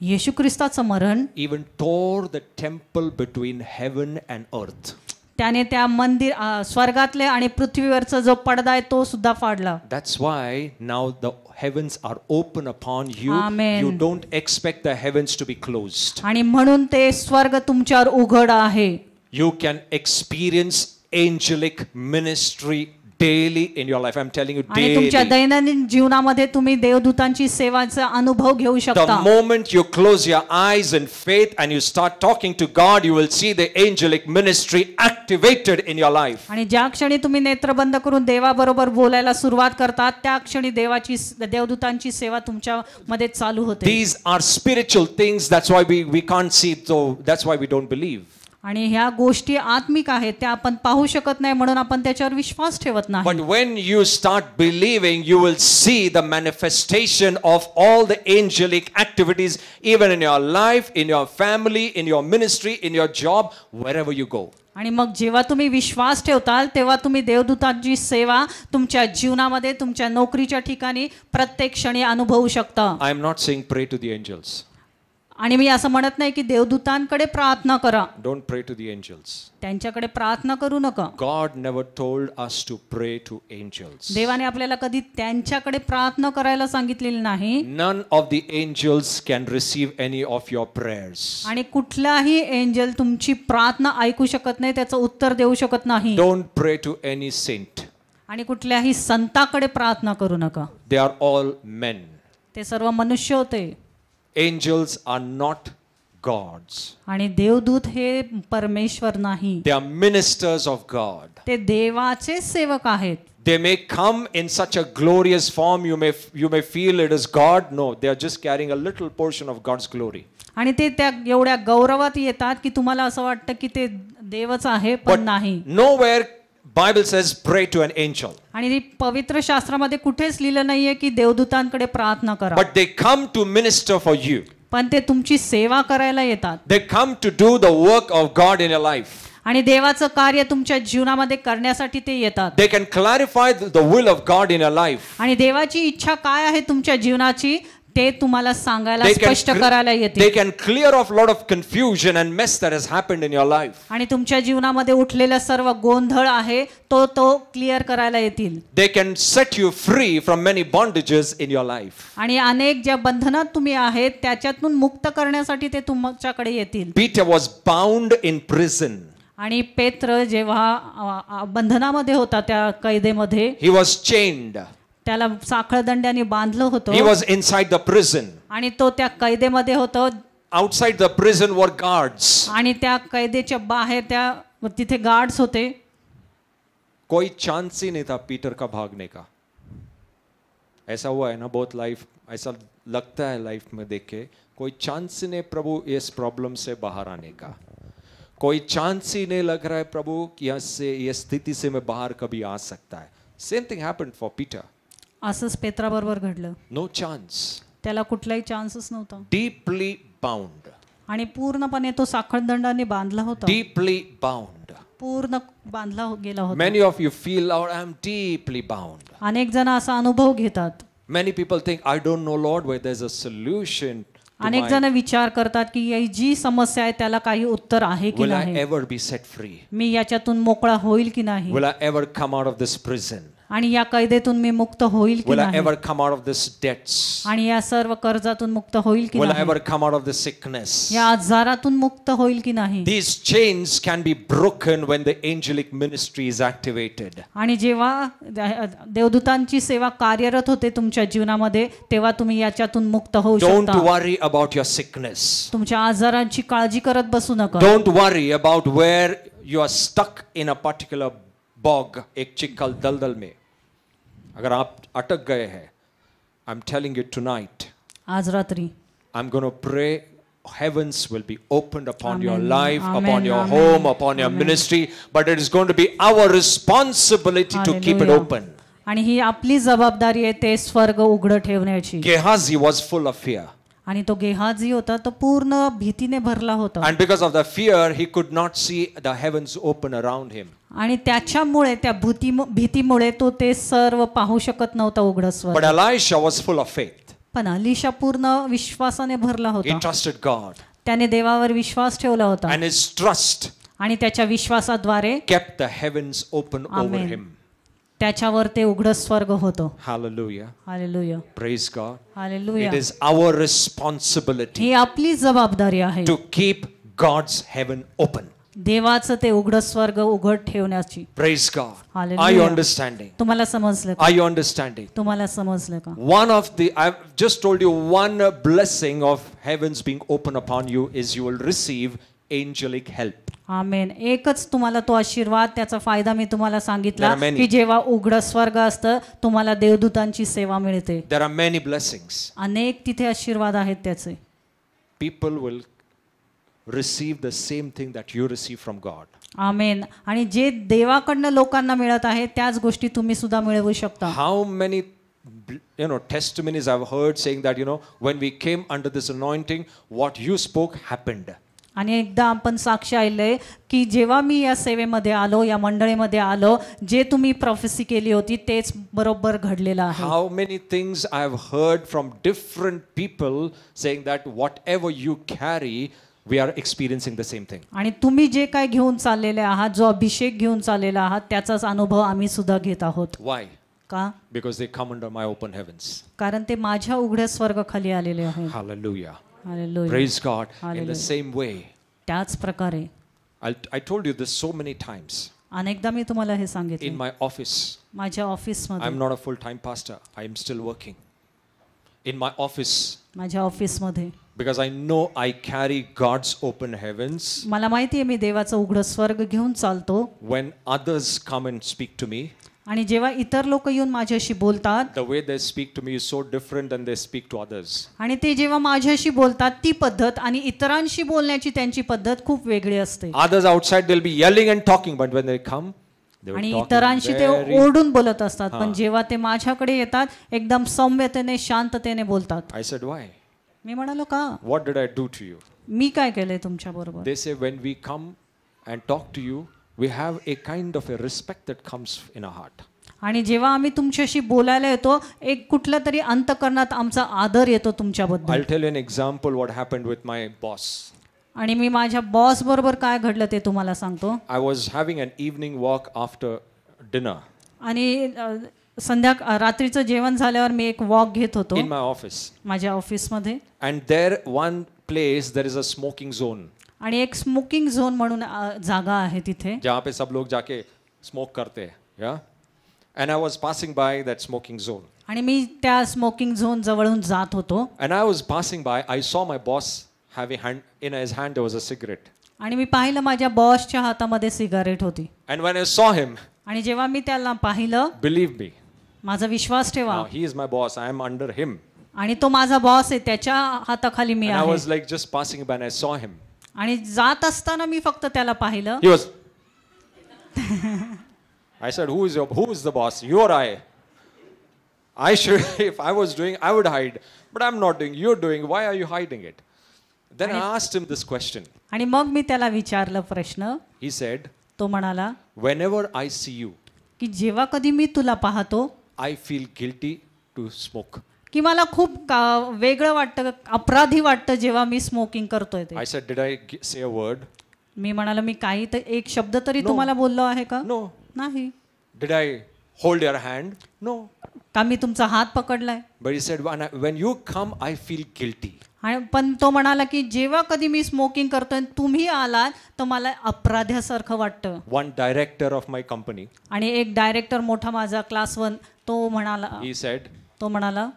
येशू ख्रिस्ताचं मरण even tore the temple between heaven and earth. त्याने त्या मंदिर स्वर्गातले आणि पृथ्वीवरचा जो पडदा आहे तो सुद्धा फाडला. That's why now the heavens are open upon you. Amen. You don't expect the heavens to be closed. आणि म्हणून ते स्वर्ग तुमच्यावर उघड आहे. You can experience angelic ministry daily in your life. I'm telling you, आणि तुमच्या daily. दैनंदिन जीवनामध्ये तुम्ही देवदूतांची सेवाचा अनुभव घेऊ The शकता. moment you close your eyes in faith and you start talking to God, you will see the angelic ministry activated in your life. आणि ज्या क्षणी तुम्ही नेत्र बंद करून देवाबरोबर बोलायला सुरुवात करतात, त्या क्षणी देवदूतांची सेवा तुमच्या मध्ये चालू होते. These are spiritual things. That's why we can't see it. So that's why we don't believe. आणि ह्या गोष्टी आत्मिक आहेत, त्या आपण पाहू शकत नाही म्हणून आपण त्याच्यावर विश्वास ठेवत नाही. But when you start believing, you will see the manifestation of all the angelic activities, even in your life, in your family, in your ministry, in your job, wherever you go. आणि मग जेव्हा तुम्ही विश्वास ठेवताल तेव्हा तुम्ही देवदूतांची सेवा तुमच्या जीवनामध्ये, तुमच्या नोकरीच्या ठिकाणी प्रत्येक क्षणी अनुभवू शकता. I am not saying pray to the angels. आणि मी असं म्हणत नाही की देवदूतांकडे प्रार्थना करा. Don't pray to the angels. त्यांच्याकडे प्रार्थना करू नका. God never told us to pray to angels. देवाने आपल्याला कधी त्यांच्याकडे प्रार्थना करायला सांगितलेली नाही. None of the angels can receive any of your prayers. आणि कुठलाही एंजल तुमची प्रार्थना ऐकू शकत नाही, त्याचं उत्तर देऊ शकत नाही. Don't pray to any saint. आणि कुठल्याही संताकडे प्रार्थना करू नका. They are all men. ते सर्व मनुष्य होते. Angels are not gods. आणि देवदूत हे परमेश्वर नाही. They are ministers of God. ते देवाचे सेवक आहेत. They may come in such a glorious form, you may feel it is God. No, they are just carrying a little portion of God's glory. आणि ते त्या एवढ्या गौरवात येतात की तुम्हाला असं वाटतं की ते देवच आहे, पण But नाही. nowhere Bible says pray to an angel. आणि पवित्र शास्त्रामध्ये कुठेच लिहिलं नाहीये की देवदूतांकडे प्रार्थना करा. But they come to minister for you. पण ते तुमची सेवा करायला येतात. They come to do the work of God in your life. आणि देवाचं कार्य तुमच्या जीवनामध्ये करण्यासाठी ते येतात. They can clarify the will of God in your life. आणि देवाची इच्छा काय आहे तुमच्या जीवनाची ते तुम्हाला सांगायला, स्पष्ट करायला येते. They can clear off lot of confusion and mess that has happened in your life. आणि तुमच्या जीवनामध्ये उठलेला सर्व गोंधळ आहे तो क्लिअर करायला येतील. They can set you free from many bondages in your life. आणि अनेक ज्या बंधनात तुम्ही आहेत त्याच्यातून मुक्त करण्यासाठी ते तुमच्याकडे येतील. Peter was bound in prison. आणि पेत्र जेव्हा बंधनामध्ये होता, त्या कैदेमध्ये, He was chained. त्याला साखळदंड्याने बांधलं होतं. He was inside the prison. आणि तो त्या कैदेमध्ये होता. Outside the prison were guards. आणि त्या कैदेच्या बाहेर तिथे गार्ड्स होते. कोई चांस ही नहीं था पीटर का भागने का. ऐसा हुआ है ना बहुत लाइफ, ऐसा लगता है लाइफ में देख के, कोई चांस ही नहीं प्रभु इस प्रॉब्लम से बाहर आने का. कोई चांस ही नहीं लग रहा है प्रभु कि ये स्थिति से मैं बाहर कभी आ सकता है. Same thing happened for Peter. असंच पेत्राबरोबर घडलं. No chance. त्याला कुठलाही चान्सच नव्हता. Deeply bound. आणि पूर्णपणे तो साखळदंडाने बांधला होता. Deeply bound. पूर्ण बांधला गेला होता. Many of you feel, Lord, I am deeply bound. अनेक जण असा अनुभव घेतात. Many people think, I don't know, Lord, where there's a solution. अनेक जण विचार करतात की जी समस्या आहे त्याला काही उत्तर आहे की नाही. Will I नाही. ever be set free? मी याच्यातून मोकळा होईल की नाही. Will I ever come out of this prison? आणि या कैदेतून मी मुक्त होईल की Will I नाही ever come out of this debts? आणि या सर्व कर्जातून मुक्त होईल की Will I नाही ever come out of this sickness? या आजारातून मुक्त होईल की नाही These chains can be broken when the angelic ministry is activated. आणि जेव्हा देवदूतांची सेवा कार्यरत होते तुमच्या जीवनामध्ये तेव्हा तुम्ही याच्यातून मुक्त होऊ Don't शकता worry about your sickness. तुमच्या आजारांची काळजी करत बसू नका Don't worry about where you are stuck in a particular bog, एक चिक्कल दलदल में. अगर आप अटक गए हैं, I'm telling you tonight, आज रात्री I'm going to pray heavens will be opened upon your Amen. life, Amen. upon your Amen. home, upon your Amen. ministry, but it is going to be our responsibility to keep it Hallelujah. open. आणि ही आपली जबाबदारी आहे ते स्वर्ग उघड ठेवण्याची Gehazi was full of fear. आणि तो गेहाजी होता तो पूर्ण भीतीने भरला होता And because of the fear, he could not see the heavens open around him. आणि त्याच्यामुळे त्या भीतीमुळे तो ते सर्व पाहू शकत नव्हता उघड But स्वर्ग Elisha was full of faith. पण अलिशा पूर्ण विश्वासाने भरला He होता trusted God. त्याने देवावर विश्वास ठेवला होता And his trust आणि त्याच्या विश्वासाद्वारे kept the heavens open over Amen. him. त्याच्यावर ते उघड स्वर्ग होतं Hallelujah. Hallelujah Praise God. Hallelujah It is our responsibility ही आपली जबाबदारी आहे to keep God's heaven open. देवाचं ते उघड स्वर्ग उघड ठेवण्याची Praise God. Hallelujah. Are you understanding? तुम्हाला समजलं का Are you understanding? तुम्हाला समजलं का One of the, I've just told you, one blessing of heavens being open upon you is you will receive angelic help. आमेन एकच तुम्हाला तो आशीर्वाद त्याचा फायदा मी तुम्हाला सांगितला There are many. की जेव्हा उघड स्वर्ग असतं तुम्हाला देवदूतांची सेवा मिळते There are many blessings. अनेक तिथे आशीर्वाद आहेत त्याचे People will receive the same thing that you receive from God. आमेन आणि जे देवाकडनं लोकांना मिळत आहे त्याच गोष्टी तुम्ही सुद्धा मिळवू शकता How many testimonies I've heard saying that when we came under this anointing, what you spoke happened. आणि एकदा आपण साक्ष ऐकलंय की जेव्हा मी या सेवेमध्ये आलो या मंडळीमध्ये आलो जे तुम्ही प्रोफेसी केली होती तेच बरोबर घडलेलं आहे How many things I've heard from different people saying that whatever you carry, we are experiencing the same thing. आणि तुम्ही जे काय घेऊन चाललेले आहात जो अभिषेक घेऊन चाललेला आहात त्याचाच अनुभव आम्ही सुद्धा घेत आहोत Why? का Because they come under my open heavens. कारण ते माझ्या उघड्या स्वर्ग खाली आलेले आहेत Hallelujah. Hallelujah. Praise God. In the Hallelujah. same way, त्याच प्रकारे I told you this so many times. अनेकदा मी तुम्हाला हे In सांगितले my office, माझ्या ऑफिसमध्ये I'm not a full-time pastor. I am still working. In my office, माझ्या ऑफिसमध्ये because I know I carry God's open heavens. मला माहिती आहे मी देवाचं उघडं स्वर्ग घेऊन चालतो When others come and speak to me, आणि जेव्हा इतर लोक येऊन माझ्याशी बोलतात the way they speak to me is so different than they speak to others. आणि ते जेव्हा माझ्याशी बोलतात ती पद्धत आणि इतरांशी बोलण्याची त्यांची पद्धत खूप वेगळी असते Others outside they'll be yelling and talking, but when they come, they will आणि talk इतरांशी ते very. ओरडून बोलत असतात पण जेव्हा ते माझ्याकडे येतात एकदम सौम्यतेने शांततेने बोलतात I said, why? मी म्हणालो का What did I do to you? मी काय केलंय तुमच्या बरोबर They say when we come and talk to you, we have a kind of a respect that comes in our heart. आणि जेव्हा आम्ही तुमच्याशी बोलायला येतो एक कुठल्या तरी अंतःकरणात आमचा आदर येतो तुमच्याबद्दल I'll tell you an example what happened with my boss. आणि मी माझ्या बॉस बरोबर काय घडलं ते तुम्हाला सांगतो I was having an evening walk after dinner आणि रात्रीचं जेवण झाल्यावर मी एक वॉक घेत होतो in my office. माझ्या ऑफिसमध्ये And there one place there is a smoking zone. आणि एक स्मोकिंग झोन म्हणून जागा आहे तिथे जहाँ पे सब लोग जाके smoke करते हैं, yeah? And I was passing by that smoking zone. आणि मी त्या स्मोकिंग झोन जवळून जात होतो And I was passing by, I saw my boss having in his hand there was a cigarette. आणि मी पाहिलं माझ्या बॉसच्या हातामध्ये सिगारेट होती And when I saw him, आणि जेव्हा मी त्याला पाहिलं believe me, माझा विश्वास ठेवा now he is my boss, I am under him. आणि तो माझा बॉस आहे त्याच्या हाताखाली मी And I आहे was like just passing by and I saw him. आणि जात असताना मी फक्त त्याला पाहिलं He was. I said, who is the boss? You or I? I should, if I was doing, I would hide. But I'm not doing, you're doing, why are you hiding it? Then I asked him this question. आणि मग मी त्याला विचारलं प्रश्न He said, तो म्हणाला whenever I see you, की जेव्हा कधी मी तुला पाहतो I feel guilty to smoke. की मला खूप वेगळं वाटतं अपराधी वाटतं जेव्हा मी स्मोकिंग करतोय ते I said, did I say a word? मी म्हणालो मी काही तर एक शब्द तरी No. तुम्हाला बोललो आहे का No. नाही Did I hold your hand? No. का मी तुमचा हात पकडलाय? But he said, when you come, I feel guilty. आणि पण तो म्हणाला की जेव्हा कधी मी स्मोकिंग करतोय तुम्ही आलात तर मला अपराध्यासारखं वाटतं. One director of my company, आणि एक डायरेक्टर मोठा माझा क्लास 1 तो म्हणाला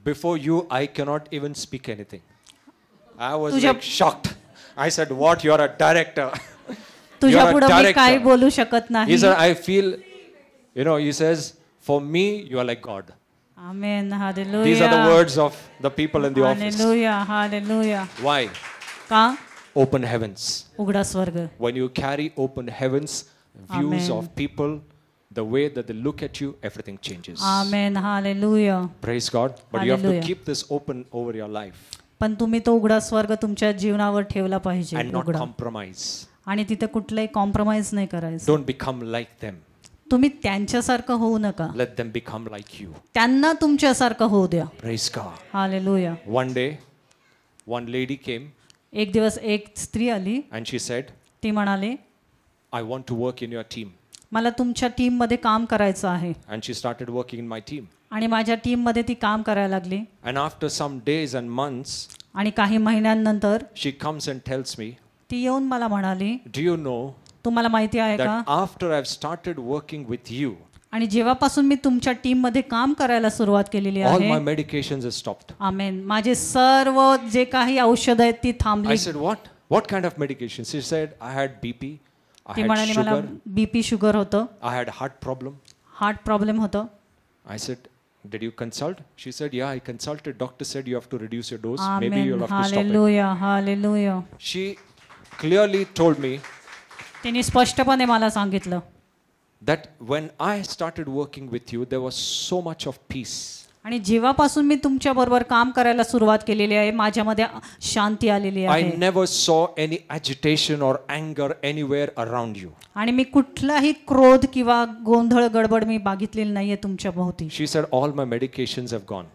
before you, I cannot even speak anything. I was तुझ्या- like shocked. I said, what? You're a director. तुझ्या You're a पुढे मी director. काही बोलू शकत He नाही. said, I feel, he says, for me, you are like God. Amen. These are the hallelujah. words of the people in the office. Hallelujah. Hallelujah. Why? का? Open heavens. उघडा स्वर्ग. When you carry open heavens, views Amen. of people, the way that they look at you, everything changes. Amen. Hallelujah. Praise God. But you have to Hallelujah. keep this open over your life पण तुम्ही तो उघडा स्वर्ग तुमच्या जीवनावर ठेवला पाहिजे. and not उघडा. compromise. आणि तिथे कुठलाही कॉम्प्रोमाइज नाही करायचं. Don't become like them. तुम्ही त्यांच्यासारखं होऊ नका. Let them become like you. त्यांना तुमच्यासारखं होऊ द्या. Praise God. Hallelujah. One day, one lady came एक दिवस एक स्त्री आली. and she said, ती म्हणाली I want to work in your team. मला तुमच्या टीम मध्ये काम करायचं आहे. And she started working in my team. आणि माझ्या टीम मध्ये ती काम करायला लागली. And after some days and months, आणि काही महिन्यांनंतर she comes and tells me, ती येऊन मला म्हणाली do you know तुम्हाला माहिती आहे का that after I've started working with you, आणि जेव्हापासून मी तुमच्या टीम मध्ये काम करायला सुरुवात केलेली all आहे my medications have stopped. आमेन माझे सर्व जे काही औषध आहेत ती थांबली. I said, what kind of medication? She said, I had BP, I ती had म्हणाली मला sugar, बीपी शुगर होतं, I had heart problem. Heart problem होतं. I said, did you consult? She said, yeah, I consulted. Doctor said you have to reduce your dose. Maybe amen. you'll have to stop it. Hallelujah. Hallelujah. She clearly told me तिने स्पष्टपणे मला सांगितलं that when I started working with you, there was so much of peace. आणि जेव्हापासून मी तुमच्या बरोबर काम करायला सुरुवात केलेली आहे माझ्यामध्ये शांती आलेली I आहे. never saw any agitation or anger anywhere around you. आणि मी कुठलाही क्रोध किंवा गोंधळ गडबड मी बघितलेली नाहीये तुमच्या भोवती. She said, all my medications have gone.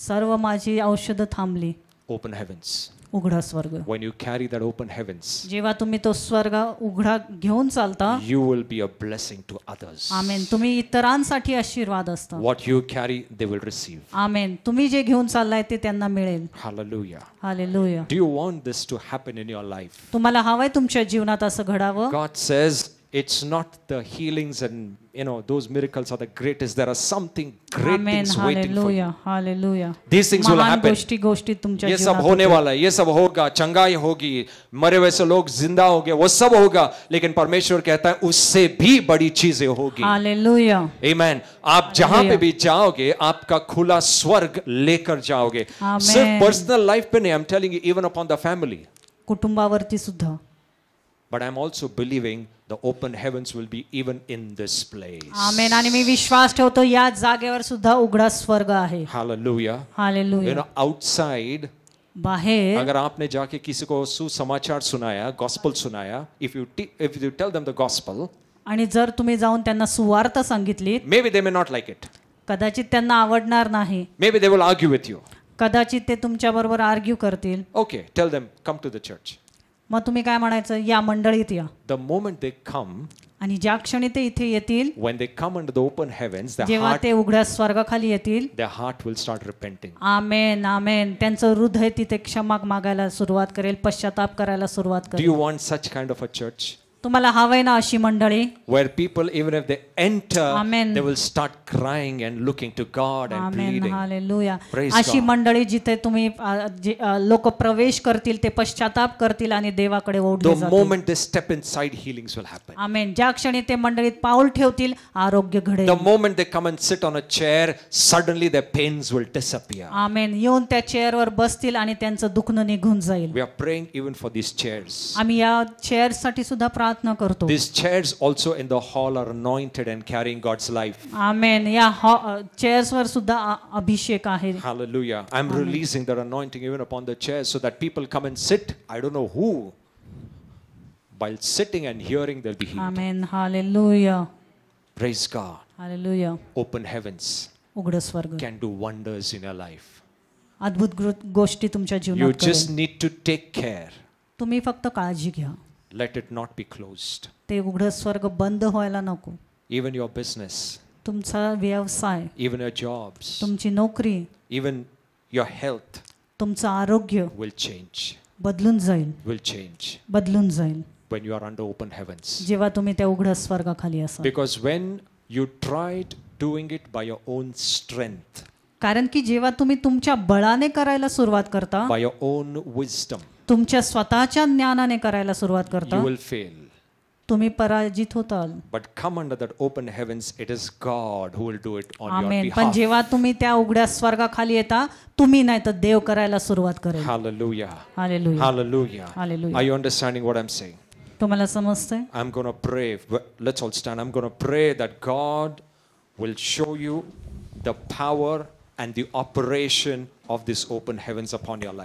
सर्व माझी औषधं थांबली. Open heavens. उघडा स्वर्ग. When you carry that open heavens, जेव्हा तुम्ही तो स्वर्ग उघडा घेऊन चालता you will be a blessing to others. आमेन तुम्ही इतरांसाठी आशीर्वाद असता. What you carry, they will receive. आमेन तुम्ही जे घेऊन चाललाय ते त्यांना मिळेल. Hallelujah. Hallelujah. Do you want this to happen in your life? तुम्हाला हवंय तुमच्या जीवनात असं घडावं. God says it's not the healings and those miracles are the greatest. There are something great amen. things waiting for you. Hallelujah. Hallelujah. These things will महान happen. गोष्टी तुमच्या ये सब जीवनात होने होतील. वाला है, ये सब होगा, चंगाई होगी, मरे हुए से लोग जिंदा होंगे, वो सब होगा, लेकिन परमेश्वर कहता है उससे भी बड़ी चीजें होगी. हालेलुया. Amen. आप जहां पे भी जाओगे आपका खुला स्वर्ग लेकर जाओगे. सिर्फ पर्सनल लाइफ पे नहीं, I'm telling you, even upon the family. कुटुंबावरती सुद्धा. But I'm also believing the open heavens will be even in this place. आमेन. आणि मी विश्वास ठेवतो या जागेवर सुद्धा उघडा स्वर्ग आहे. Hallelujah. हालेलुया. Outside, बाहेर अगर आपने जाके किसी को सुसमाचार सुनाया, gospel सुनाया, if you tell them the gospel, आणि जर तुम्ही जाऊन त्यांना सुवार्त सांगितली maybe they may not like it. कदाचित त्यांना आवडणार नाही. Maybe they will argue with you. कदाचित ते तुमच्या बरोबर आर्ग्यू करतील. Okay, tell them, come to the church. मग तुम्ही काय म्हणायचं या मंडळीत या. The moment they come, आणि ज्या क्षणी ते इथे येतील when they come under the open heavens, जेव्हा ते उघड्या स्वर्गाखाली येतील their heart will start repenting. आमेन. आमेन. त्यांचं हृदय तिथे क्षमा मागायला सुरुवात करेल, पश्चाताप करायला सुरुवात Do करेल. you want such kind of a church? तुम्हाला हवंय ना अशी मंडळी Where people, even if they enter, Amen. they will start crying and looking to God and amen. pleading. Hallelujah. Praise अशी God. मंडळी जिथे तुम्ही लोक प्रवेश करतील ते पश्चाताप करतील आणि देवाकडे ओढले The जातील. moment they step inside, healings will happen. आमेन. ज्या क्षणी ते मंडळीत पाऊल ठेवतील आरोग्य घडेल. The moment they come and sit on a chair, suddenly their pains will disappear. आमेन. येऊन त्या चेअरवर बसतील आणि त्यांचं दुखणं निघून जाईल. We are praying even for these chairs. आम्ही या चेअरसाठी सुद्धा प्रार्थना करतो. These chairs also in the hall are anointed and carrying God's life. आमेन. या चेअर्सवर सुद्धा अभिषेक आहे. Hallelujah. I'm releasing that anointing even upon the chairs so that people come and sit. I don't know who. While sitting and hearing, they'll be healed. Amen. Hallelujah. Praise God. Hallelujah. Open heavens उघड स्वर्ग can do wonders in your life. अद्भुत गोष्टी तुमच्या You जीवनात just करेल. need to take care. तुम्ही फक्त काळजी घ्या. Let it not be closed. ते उघड स्वर्ग बंद व्हायला नको. Even your business. तुमचा व्यवसाय, even your jobs, तुमची नोकरी, even your health तुमचं आरोग्य will change. बदलून जाईल, Will change बदलून जाईल when you are under open heavens. जेव्हा तुम्ही त्या उघड्या स्वर्गाखाली असाल. Because when you tried doing it by your own strength, कारण की जेव्हा तुम्ही तुमच्या बळाने करायला सुरुवात करता, by your own wisdom, तुमच्या स्वतःच्या ज्ञानाने करायला सुरुवात you करता, will fail. तुम्ही पराजित होताल. But come under that open heavens, it is God who will do it on your आमेन. पण behalf. जेव्हा तुम्ही त्या उघड्या स्वर्गाखाली येता, तुम्ही नाही तर देव करायला सुरुवात करेल. Hallelujah. Hallelujah. Hallelujah. Hallelujah. Are you understanding what I'm saying? तुम्हाला समजतंय? I'm going to pray. Let's all stand. I'm going to pray that God will show you the power and the operation of this open heavens upon your life.